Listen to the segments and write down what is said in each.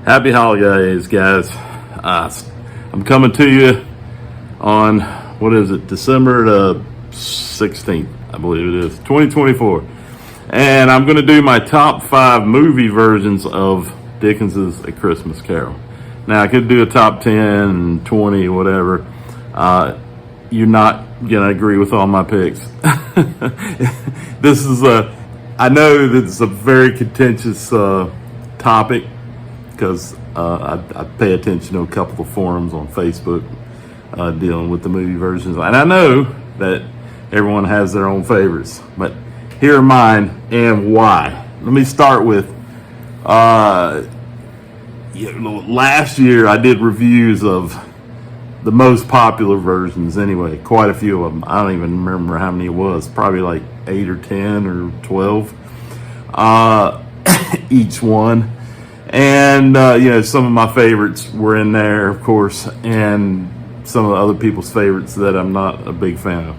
Happy holidays, guys. I'm coming to you on, what is it, December the 16th, I believe it is, 2024. And I'm going to do my top 5 movie versions of Dickens's A Christmas Carol. Now, I could do a top 10, 20, whatever. You're not going to agree with all my picks. I know that it's a very contentious topic, because I pay attention to a couple of forums on Facebook dealing with the movie versions. And I know that everyone has their own favorites, but here are mine and why. Let me start with, last year I did reviews of the most popular versions anyway, quite a few of them. I don't even remember how many it was, probably like 8 or 10 or 12 each one. And, some of my favorites were in there, of course, and some of the other people's favorites that I'm not a big fan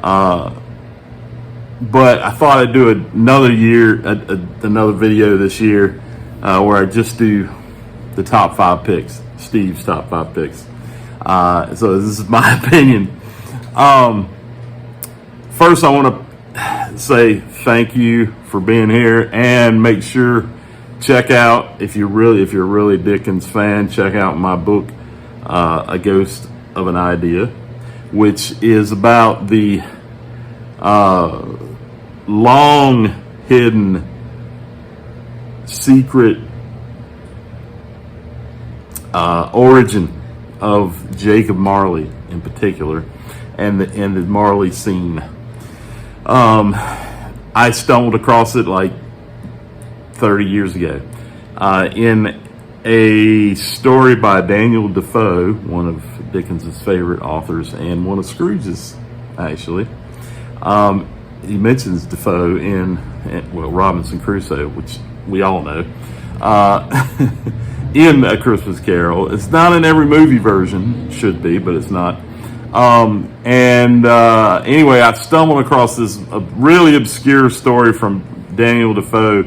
of. But I thought I'd do another video this year where I just do the top 5 picks, Steve's top 5 picks. So this is my opinion. First, I want to say thank you for being here, and make sure check out, if you're really Dickens fan, check out my book, A Ghost of an Idea, which is about the long hidden secret origin of Jacob Marley in particular, and the Marley scene. I stumbled across it like 30 years ago in a story by Daniel Defoe, one of Dickens's favorite authors and one of Scrooge's, actually. He mentions Defoe in Robinson Crusoe, which we all know, in A Christmas Carol. It's not in every movie version, should be, but it's not. Anyway, I stumbled across this really obscure story from Daniel Defoe,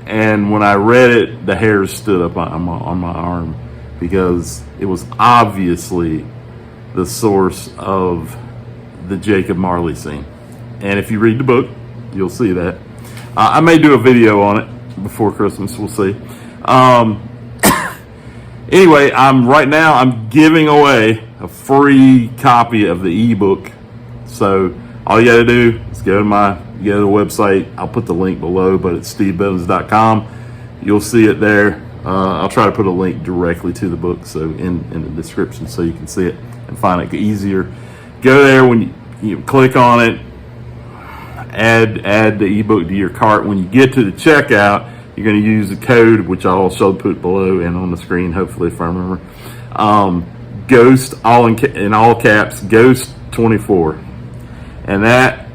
and when I read it, the hairs stood up on my arm, because it was obviously the source of the Jacob Marley scene. And if you read the book, you'll see that. I may do a video on it before Christmas, we'll see. Anyway, I'm giving away a free copy of the ebook. So all you gotta do is go to the website. I'll put the link below, but it's stevebevins.com. You'll see it there. I'll try to put a link directly to the book, so in the description, so you can see it and find it easier. Go there, when you click on it, add the ebook to your cart. When you get to the checkout, you're going to use the code, which I'll also put below and on the screen, hopefully, if I remember. Ghost, in all caps, Ghost 24, and that,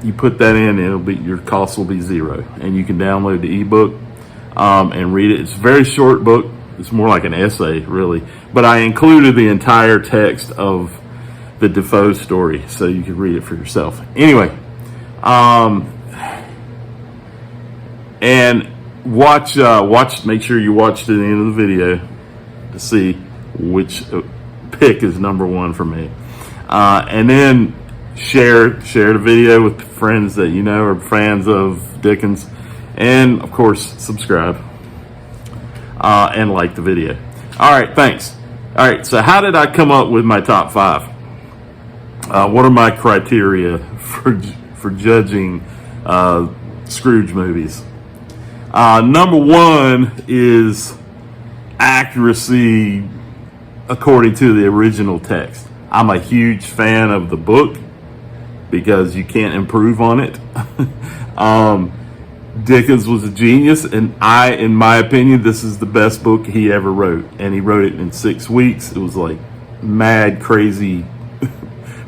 you put that in, and your cost will be 0, and you can download the ebook and read it. It's a very short book. It's more like an essay, really, but I included the entire text of the Defoe story, so you can read it for yourself. Anyway, and watch. Make sure you watch to the end of the video to see which pick is number 1 for me, and then share the video with friends that you know are fans of Dickens, and of course subscribe and like the video. All right, thanks. All right, so how did I come up with my top 5? What are my criteria for judging Scrooge movies? Number 1 is accuracy according to the original text. I'm a huge fan of the book because you can't improve on it. Dickens was a genius, and in my opinion, this is the best book he ever wrote. And he wrote it in 6 weeks. It was like mad, crazy,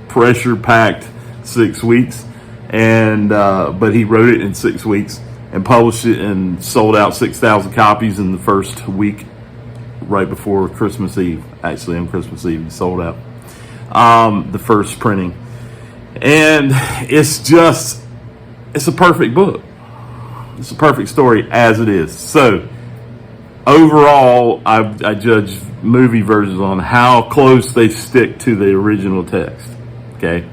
pressure-packed 6 weeks. And but he wrote it in 6 weeks and published it and sold out 6,000 copies in the first week, right before Christmas Eve. Actually, on Christmas Eve, he sold out the first printing. And it's a perfect book. It's a perfect story as it is. So overall, I judge movie versions on how close they stick to the original text. Okay,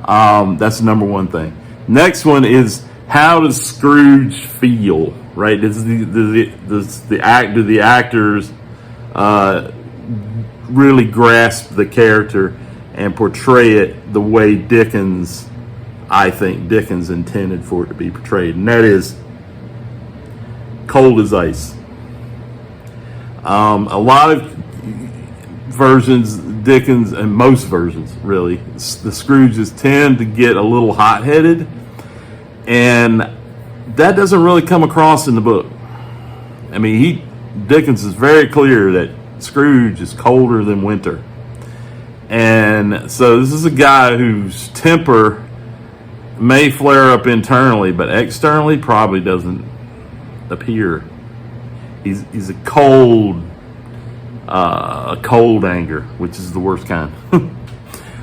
that's the number one thing. Next one is, how does Scrooge feel? Right? Do the actors really grasp the character and portray it the way I think Dickens intended for it to be portrayed, and that is cold as ice. A lot of versions, Dickens, and most versions really, the Scrooges tend to get a little hot-headed, and that doesn't really come across in the book. I mean, Dickens is very clear that Scrooge is colder than winter. And so this is a guy whose temper may flare up internally, but externally probably doesn't appear. He's a cold anger, which is the worst kind. All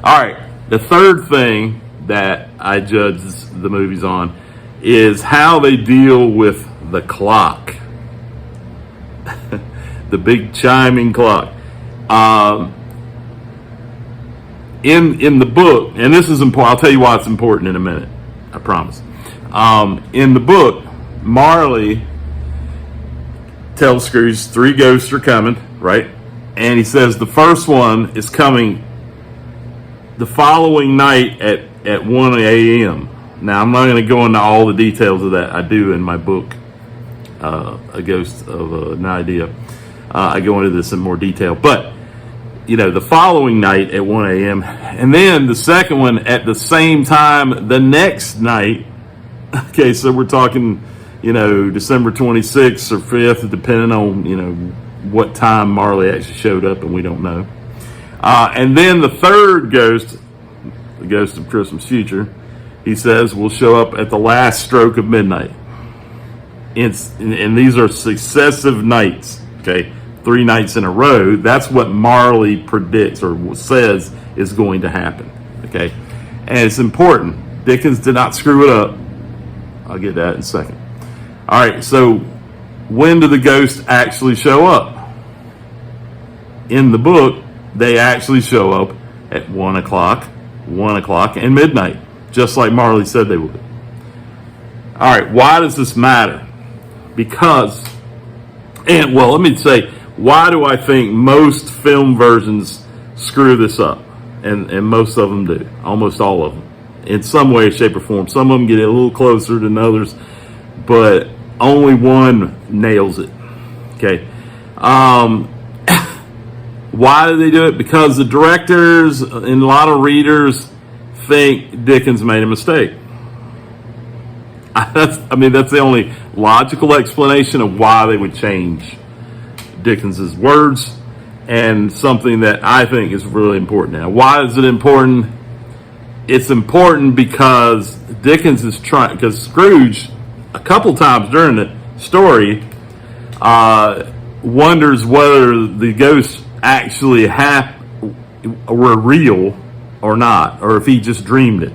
right, the third thing that I judge the movies on is how they deal with the clock. The big chiming clock. In the book, and this is important, I'll tell you why it's important in a minute, I promise. In the book, Marley tells Scrooge 3 ghosts are coming, right? And he says the first one is coming the following night at 1 a.m. Now, I'm not going to go into all the details of that. I do in my book, A Ghost of an Idea. I go into this in more detail. But, the following night at 1 a.m. And then the second one at the same time the next night. Okay, so we're talking, December 26th or 5th, depending on, what time Marley actually showed up, and we don't know. And then the third ghost, the ghost of Christmas Future, he says will show up at the last stroke of midnight. And these are successive nights, okay? 3 nights in a row. That's what Marley predicts or says is going to happen, okay? And it's important. Dickens did not screw it up. I'll get that in a second. All right, so when do the ghosts actually show up? In the book, they actually show up at 1 o'clock, and midnight, just like Marley said they would. All right, why does this matter? Because, let me say, why do I think most film versions screw this up? And most of them do, almost all of them, in some way, shape, or form. Some of them get a little closer than others, but only one nails it, okay? Why do they do it? Because the directors and a lot of readers think Dickens made a mistake. That's the only logical explanation of why they would change Dickens's words, and something that I think is really important. Now, why is it important? It's important because Dickens is trying, because Scrooge, a couple times during the story, wonders whether the ghosts actually were real or not, or if he just dreamed it.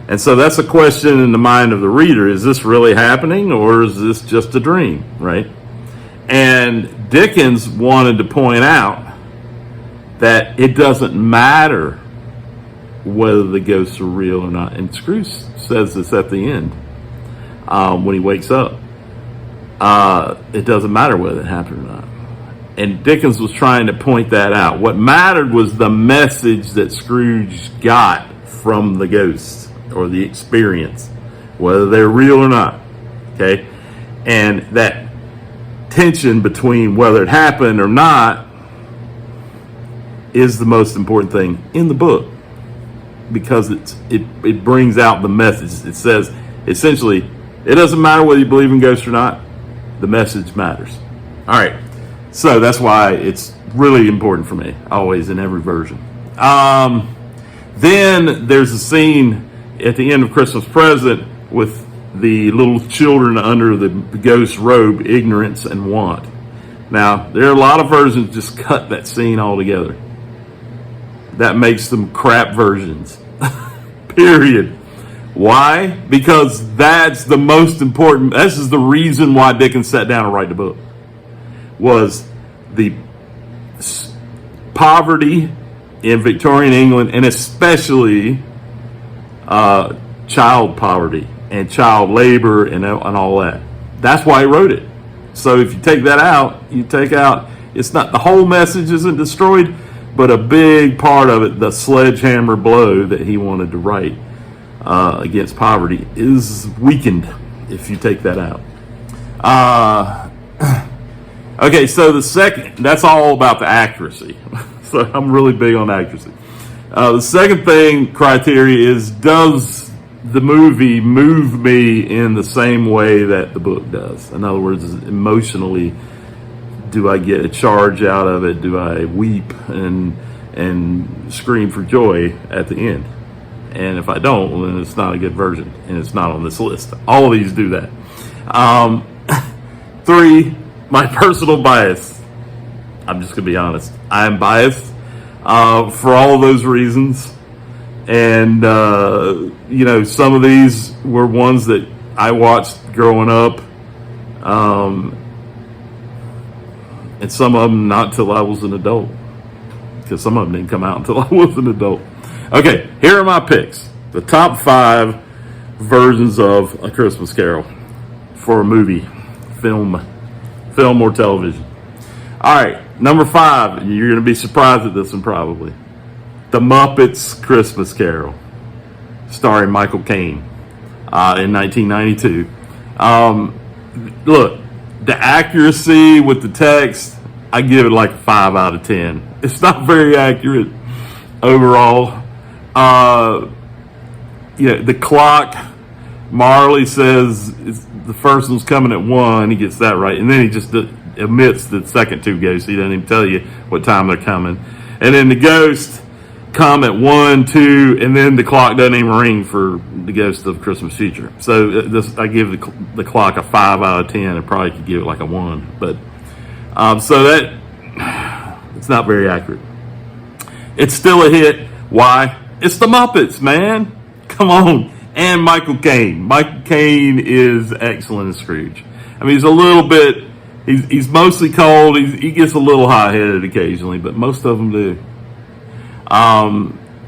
And so that's a question in the mind of the reader. Is this really happening, or is this just a dream, right? And Dickens wanted to point out that it doesn't matter whether the ghosts are real or not. And Scrooge says this at the end when he wakes up. It doesn't matter whether it happened or not. And Dickens was trying to point that out. What mattered was the message that Scrooge got from the ghosts or the experience, whether they're real or not. Okay? And that tension between whether it happened or not is the most important thing in the book, because it brings out the message. It says, essentially, it doesn't matter whether you believe in ghosts or not, the message matters. All right, so that's why it's really important for me, always, in every version. Then there's a scene at the end of Christmas Present with the little children under the ghost robe, ignorance and want. Now, there are a lot of versions just cut that scene altogether. That makes them crap versions. Period. Why? Because that's the most important. This is the reason why Dickens sat down and write the book. was the poverty in Victorian England, and especially child poverty and child labor and all that. That's why he wrote it. So if you take that out, it's not, the whole message isn't destroyed, but a big part of it, the sledgehammer blow that he wanted to write against poverty, is weakened if you take that out. Okay, so the second, that's all about the accuracy. So I'm really big on accuracy. The second criteria is, does the movie move me in the same way that the book does? In other words, emotionally, do I get a charge out of it? Do I weep and scream for joy at the end? And if I don't, well, then it's not a good version, and it's not on this list. All of these do that. 3, my personal bias. I'm just going to be honest. I am biased for all of those reasons. And, some of these were ones that I watched growing up. And some of them not till I was an adult, because some of them didn't come out until I was an adult. Okay, here are my picks. The top 5 versions of A Christmas Carol for a movie, film or television. All right, number 5, you're going to be surprised at this one probably. The Muppets Christmas Carol, starring Michael Caine, in 1992. Look, the accuracy with the text, I give it like a 5 out of 10. It's not very accurate overall. The clock, Marley says the first one's coming at 1, he gets that right, and then he just omits the second 2 ghosts. He doesn't even tell you what time they're coming. And then the ghosts come at 1, 2, and then the clock doesn't even ring for the Ghost of Christmas Future. So I give the clock a 5 out of 10. I probably could give it like a 1, but so that it's not very accurate. It's still a hit. Why? It's the Muppets, man. Come on. And Michael Caine. Michael Caine is excellent as Scrooge. I mean, he's a little bit. He's mostly cold. He gets a little hot-headed occasionally, but most of them do.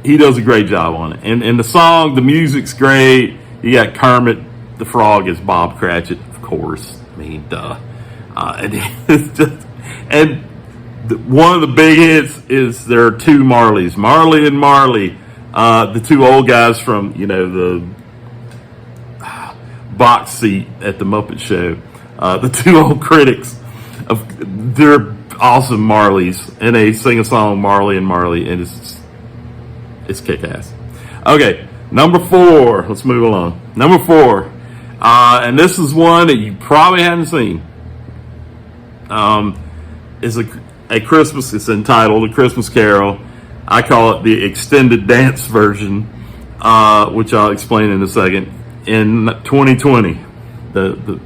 He does a great job on it. And the song, the music's great. You got Kermit the Frog as Bob Cratchit, of course. I mean, duh. One of the big hits is there are 2 Marleys. Marley and Marley, the 2 old guys from, the box seat at the Muppet Show. The 2 old critics, they're awesome Marleys, and they sing a song, Marley and Marley, and it's kick-ass. Okay, number 4, let's move along. Number 4, and this is one that you probably haven't seen. It's it's entitled A Christmas Carol. I call it the extended dance version, which I'll explain in a second. In 2020, the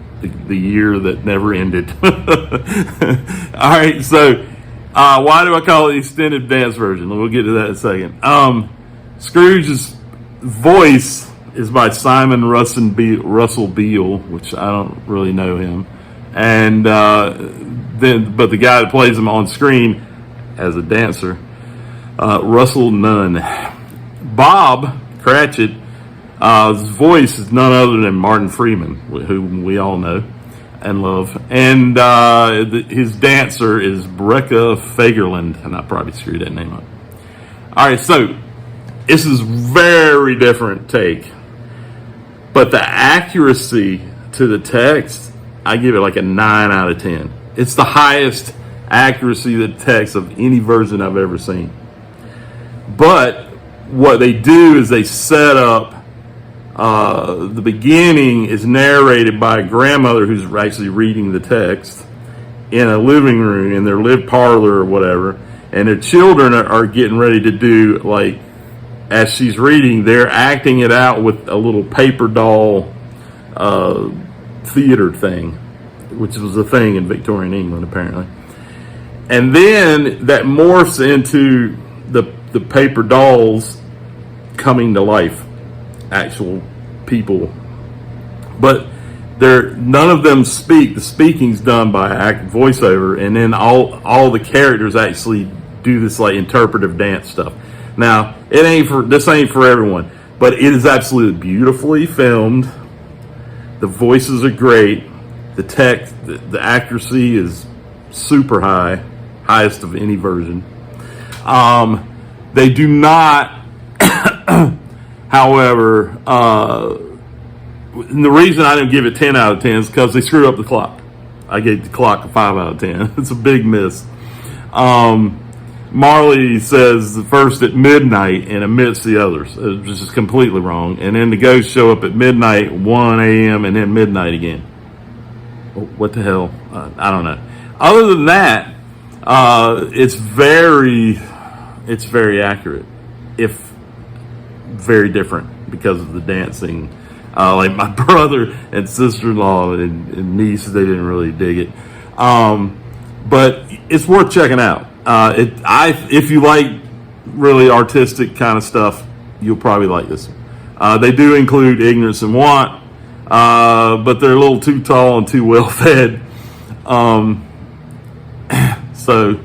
year that never ended. All right, so why do I call it the extended dance version? We'll get to that in a second. Scrooge's voice is by Simon Russell Beale, which I don't really know him, and but the guy that plays him on screen as a dancer, Russell Nunn. Bob Cratchit. His voice is none other than Martin Freeman, whom we all know and love. And his dancer is Brecca Fagerland, and I probably screwed that name up. All right, so this is very different take. But the accuracy to the text, I give it like a 9 out of 10. It's the highest accuracy to the text of any version I've ever seen. But what they do is they set up the beginning is narrated by a grandmother who's actually reading the text in a living room, in their live parlor or whatever, and their children are getting ready to do, like, as she's reading, they're acting it out with a little paper doll theater thing, which was a thing in Victorian England, apparently. And then that morphs into the paper dolls coming to life, actual people. But none of them speak. The speaking's done by voiceover, and then all the characters actually do this like interpretive dance stuff. Now, this ain't for everyone, but it is absolutely beautifully filmed. The voices are great. The text, the accuracy is super high, highest of any version. They do not, however, and the reason I didn't give it 10 out of 10 is because they screwed up the clock. I gave the clock a 5 out of 10. It's a big miss. Marley says the first at midnight and omits the others, which is completely wrong. And then the ghosts show up at midnight, 1 a.m., and then midnight again. What the hell? I don't know. Other than that, it's very accurate, if very different because of the dancing. Like my brother and sister-in-law and niece, they didn't really dig it. But it's worth checking out. If you like really artistic kind of stuff, you'll probably like this. They do include ignorance and want, but they're a little too tall and too well fed. So,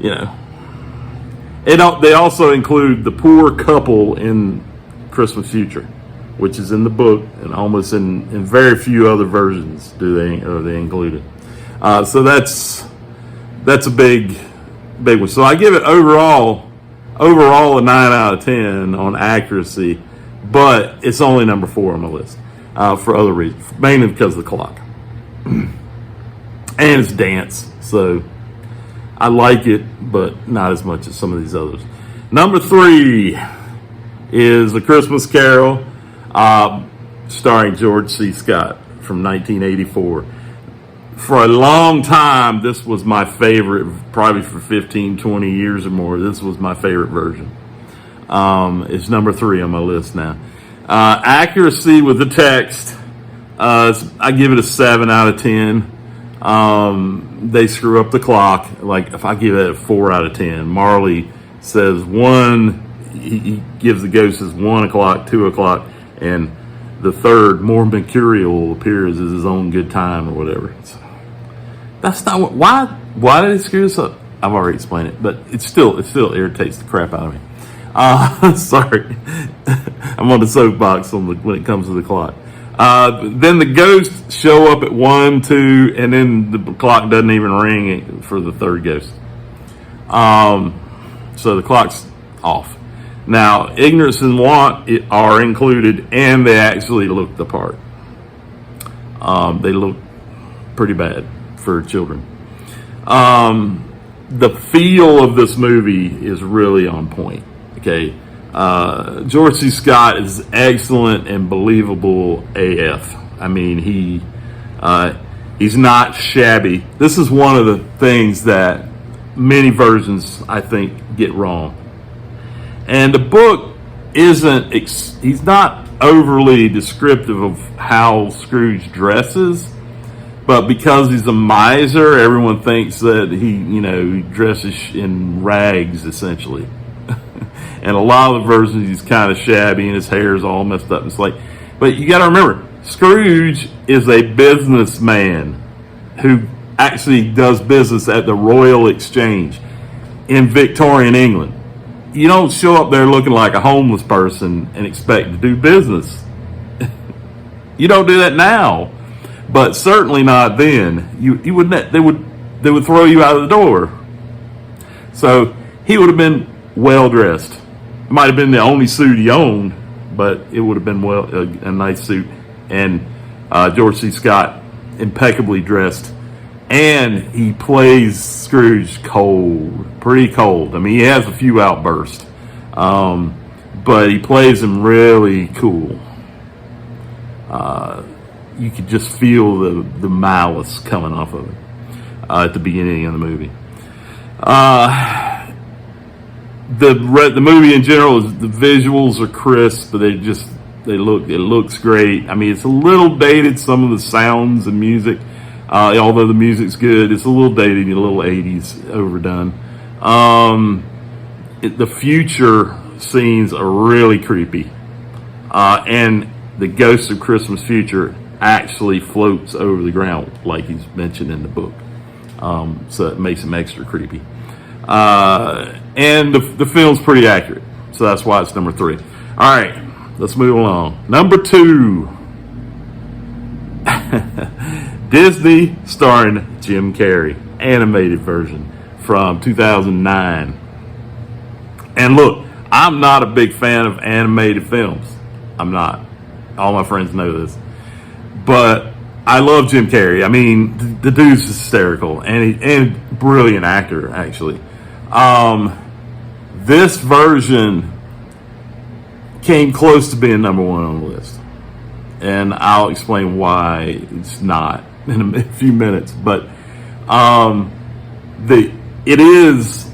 you know. They also include the poor couple in Christmas Future, which is in the book, and almost in very few other versions are they included. So that's a big one. So I give it overall a 9 out of 10 on accuracy, but it's only number 4 on my list for other reasons, mainly because of the clock and it's dance. So I like it, but not as much as some of these others. Number 3 is A Christmas Carol, starring George C. Scott from 1984. For a long time, this was my favorite, probably for 15, 20 years or more. This was my favorite version. It's number 3 on my list now. Accuracy with the text, I give it a 7 out of 10. They screw up the clock. Like, if I give it a 4 out of 10, Marley says he gives the ghosts 1 o'clock, 2 o'clock, and the third, more mercurial, appears as his own good time or whatever. That's not what. Why did he screw this up? I've already explained it, but it still irritates the crap out of me. Sorry, I'm on the soapbox when it comes to the clock. Then the ghosts show up at 1, 2, and then the clock doesn't even ring for the third ghost. So the clock's off. Now, ignorance and want are included, and they actually look the part. They look pretty bad for children. The feel of this movie is really on point. Okay, George C. Scott is excellent and believable AF. I mean, he's not shabby. This is one of the things that many versions, I think, get wrong. And the book he's not overly descriptive of how Scrooge dresses, but because he's a miser, everyone thinks that he dresses in rags, essentially. And a lot of the versions, he's kind of shabby and his hair is all messed up. It's like, but you got to remember, Scrooge is a businessman who actually does business at the Royal Exchange in Victorian England. You don't show up there looking like a homeless person and expect to do business. You don't do that now, but certainly not then. You wouldn't. They would throw you out of the door. So he would have been well dressed. It might have been the only suit he owned, but it would have been a nice suit. And George C. Scott, impeccably dressed. And he plays Scrooge pretty cold. I mean, he has a few outbursts, but he plays him really cool. You could just feel the malice coming off of it at the beginning of the movie. The movie in general, the visuals are crisp, but it looks great. I mean, it's a little dated, some of the sounds and music. Although the music's good, it's a little dated, a little 80s overdone. The future scenes are really creepy. And the Ghosts of Christmas Future actually floats over the ground like he's mentioned in the book. So it makes him extra creepy. And the film's pretty accurate. So that's why it's number 3. All right, let's move along. Number 2. Disney starring Jim Carrey, animated version from 2009. And look, I'm not a big fan of animated films. I'm not. All my friends know this. But I love Jim Carrey. I mean, the dude's hysterical and brilliant actor, actually. This version came close to being number 1 on the list. And I'll explain why it's not in a few minutes. But it is,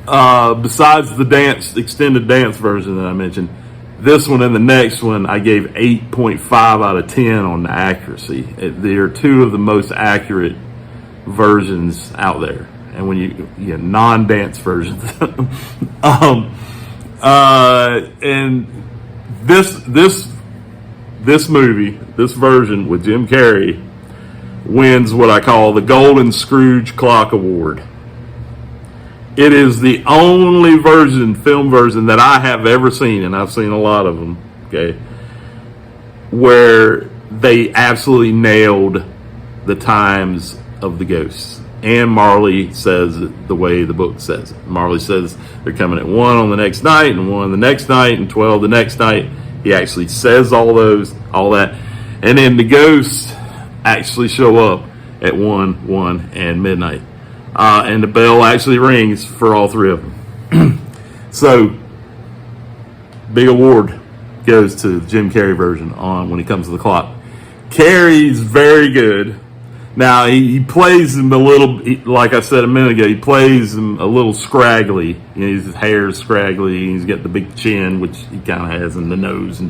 besides the extended dance version that I mentioned, this one and the next one I gave 8.5 out of 10 on the accuracy. They are 2 of the most accurate versions out there. And when you non-dance versions. And this movie, this version with Jim Carrey, wins what I call the Golden Scrooge Clock Award. It is the only film version that I have ever seen, and I've seen a lot of them, okay, where they absolutely nailed the times of the ghosts. And Marley says it the way the book says it. Marley says they're coming at 1 on the next night, and 1 the next night, and 12 the next night. He actually says all that. And then the ghosts actually show up at 1, and midnight. And the bell actually rings for all 3 of them. So, big award goes to the Jim Carrey version when it comes to the clock. Carrey's very good. Now, he plays him a little, like I said a minute ago, he plays him a little scraggly. His hair's scraggly, he's got the big chin, which he kind of has, in the nose,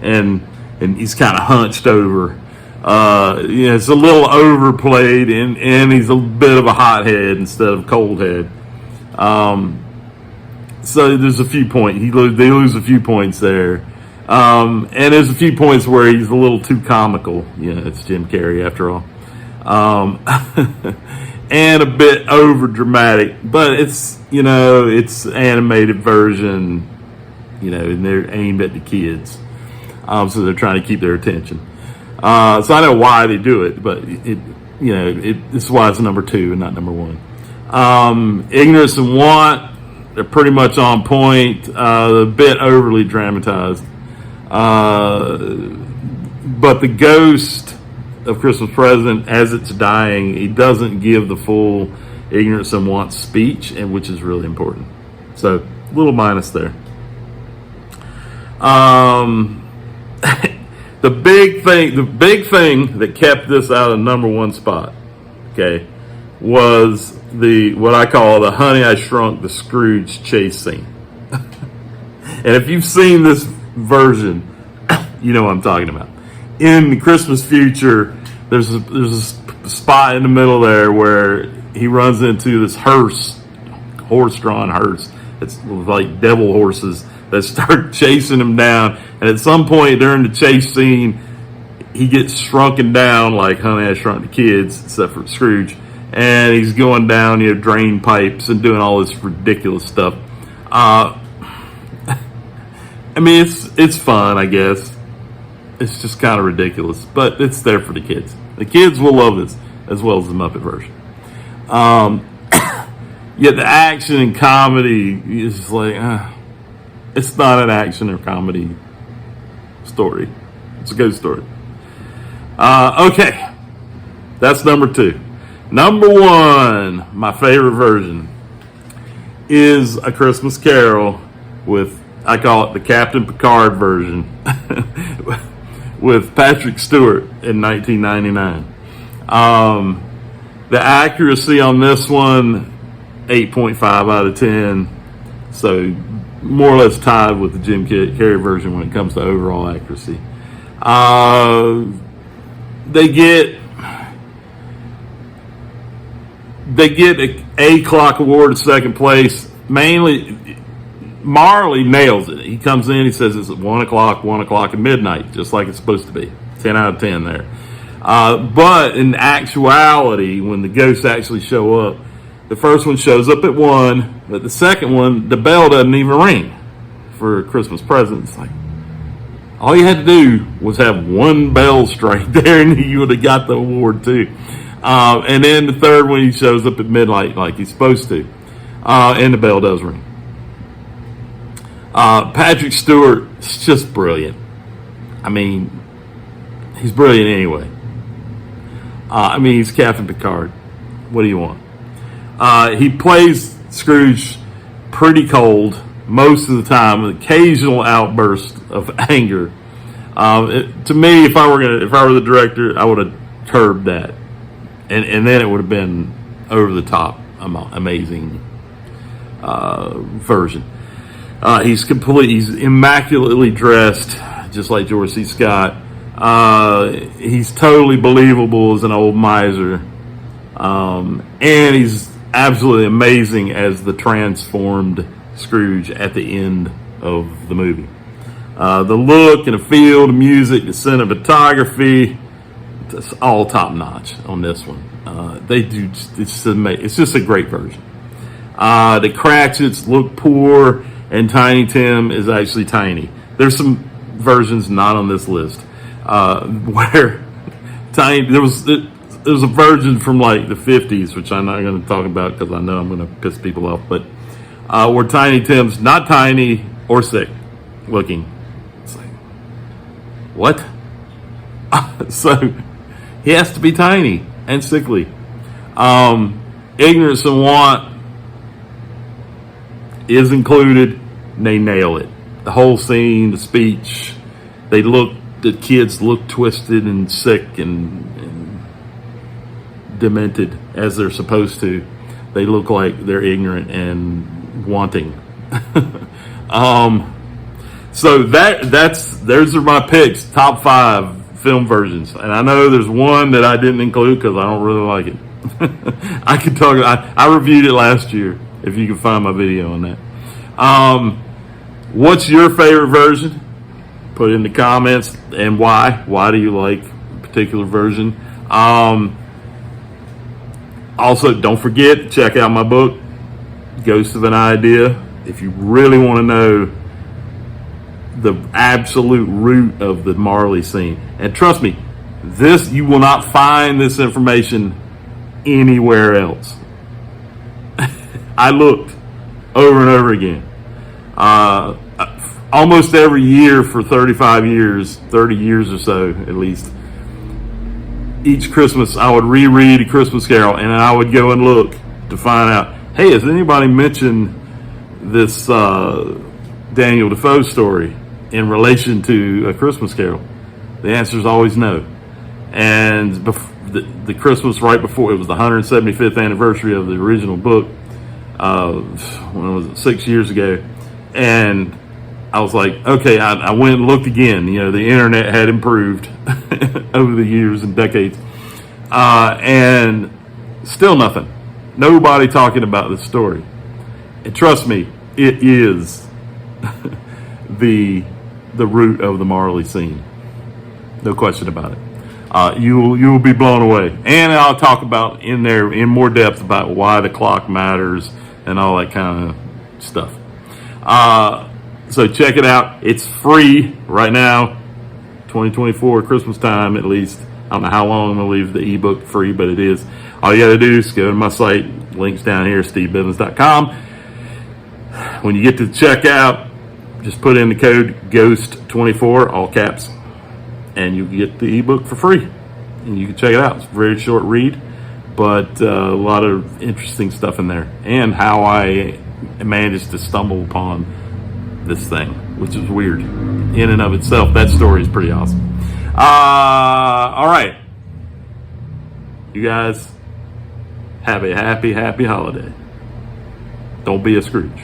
and he's kind of hunched over. It's a little overplayed, and he's a bit of a hothead instead of cold head. So there's a few points. They lose a few points there. And there's a few points where he's a little too comical. It's Jim Carrey after all. And a bit over dramatic, but it's animated version, and they're aimed at the kids. So they're trying to keep their attention. So I know why they do it, but this is why it's number 2 and not number 1. Ignorance and Want, they're pretty much on point, a bit overly dramatized. But the ghost of Christmas Present, as it's dying, he doesn't give the full Ignorance and Want speech, and which is really important. So, a little minus there. The big thing that kept this out of number 1 spot, okay, was what I call the Honey I Shrunk the Scrooge chase scene. And if you've seen this version, you know what I'm talking about. In the Christmas Future, there's a spot in the middle there where he runs into this horse-drawn hearse. It's like devil horses that start chasing him down. And at some point during the chase scene, he gets shrunken down like Honey I Shrunk the Kids, except for Scrooge. And he's going down, drain pipes and doing all this ridiculous stuff. I mean, it's fun, I guess. It's just kind of ridiculous, but it's there for the kids. The kids will love this as well as the Muppet version. Yet the action and comedy is just like, it's not an action or comedy story. It's a good story. Okay, that's number 2. Number 1, my favorite version, is A Christmas Carol with, I call it the Captain Picard version, with Patrick Stewart in 1999. The accuracy on this one, 8.5 out of 10. So more or less tied with the Jim Carrey version when it comes to overall accuracy. They get a clock award at second place. Mainly, Marley nails it. He comes in, he says it's at 1 o'clock, and midnight, just like it's supposed to be. 10 out of 10 there. But in actuality, when the ghosts actually show up, the first one shows up at 1, but the second one, the bell doesn't even ring for Christmas presents. Like, all you had to do was have one bell strike there, and you would have got the award too. And then the third one, he shows up at midnight like he's supposed to, and the bell does ring. Patrick Stewart is just brilliant. I mean, he's brilliant anyway. I mean, he's Captain Picard. What do you want? He plays Scrooge pretty cold most of the time, with occasional outburst of anger. To me, if I were the director, I would have curbed that, and then it would have been over the top, amazing version. He's immaculately dressed, just like George C. Scott. He's totally believable as an old miser, and he's absolutely amazing as the transformed Scrooge at the end of the movie. The look and the feel, the music, the cinematography, it's all top notch on this one. It's just a great version. The Cratchits look poor, and Tiny Tim is actually tiny. There's some versions not on this list where there was a version from like the 50s, which I'm not going to talk about because I know I'm going to piss people off, but where Tiny Tim's not tiny or sick looking. It's like, what? So he has to be tiny and sickly. Ignorance and Want is included. They nail it. The whole scene, the speech, the kids look twisted and sick and demented as they're supposed to. They look like they're ignorant and wanting. So those are my picks, top 5 film versions. And I know there's one that I didn't include because I don't really like it. I reviewed it last year, if you can find my video on that. What's your favorite version? Put it in the comments, and why. Why do you like a particular version? Also, don't forget, check out my book, Ghost of an Idea, if you really want to know the absolute root of the Marley scene. And trust me, you will not find this information anywhere else. I looked over and over again. Almost every year for 30 years or so at least, each Christmas I would reread A Christmas Carol, and I would go and look to find out, hey, has anybody mentioned this Daniel Defoe story in relation to A Christmas Carol? The answer is always no. And the Christmas right before, it was the 175th anniversary of the original book, when was it, 6 years ago, and I was like, okay, I went and looked again. You know, the internet had improved over the years and decades, and still nothing. Nobody talking about this story. And trust me, it is the root of the Marley scene. No question about it. You will be blown away. And I'll talk about in there in more depth about why the clock matters and all that kind of stuff. So check it out. It's free right now, 2024, Christmas time at least. I don't know how long I'm going to leave the ebook free, but it is. All you got to do is go to my site. Links down here, stevebivens.com. When you get to the checkout, just put in the code GHOST24, all caps, and you get the ebook for free. And you can check it out. It's a very short read, but a lot of interesting stuff in there. And how I managed to stumble upon this thing, which is weird in and of itself. That story is pretty awesome. All right. You guys have a happy holiday. Don't be a Scrooge.